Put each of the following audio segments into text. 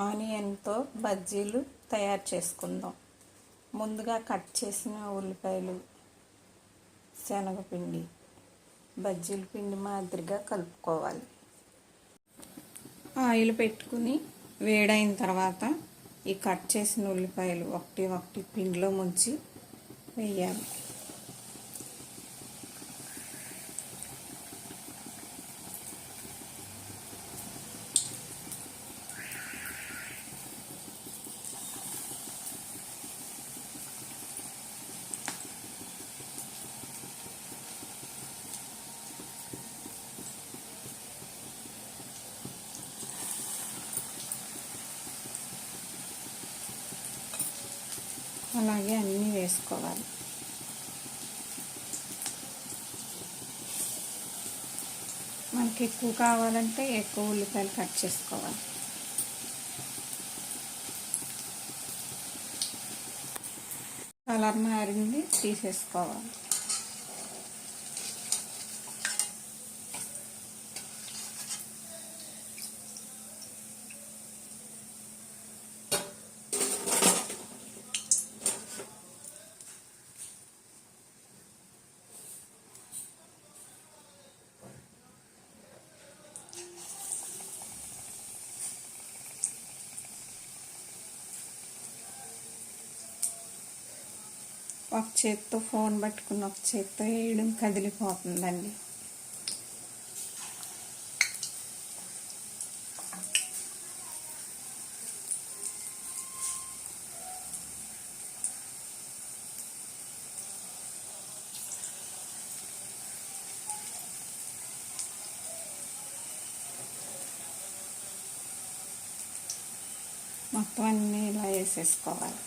ఆనియన్తో బజ్జీలు తయారు చేసుకుందాం. ముందుగా కట్ చేసిన ఉల్లిపాయలు, శనగపిండి బజ్జీల పిండి మాదిరిగా కలుపుకోవాలి. ఆయిల్ పెట్టుకుని వేడైన తర్వాత ఈ కట్ చేసిన ఉల్లిపాయలు ఒకటి ఒకటి పిండిలో ముంచి వేయాలి. అలాగే అన్నీ వేసుకోవాలి. మనకి ఎక్కువ కావాలంటే ఎక్కువ ఉల్లిపాయలు కట్ చేసుకోవాలి. కలర్ మారింది, తీసేసుకోవాలి. ఒక చేత్తో ఫోన్ పట్టుకుని ఒక చేత్తో వేయడం కదిలిపోతుందండి. మొత్తం అన్నీ ఇలా వేసేసుకోవాలి.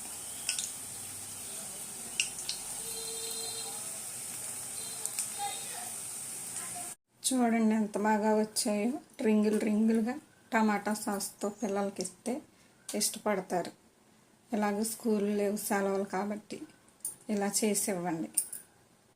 చూడండి ఎంత బాగా వచ్చాయో. రింగులుగా టమాటా సాస్తో పిల్లలకి ఇస్తే ఇష్టపడతారు. ఇలాగ స్కూల్ లేవు, సెలవులు కాబట్టి ఇలా చేసి ఇవ్వండి.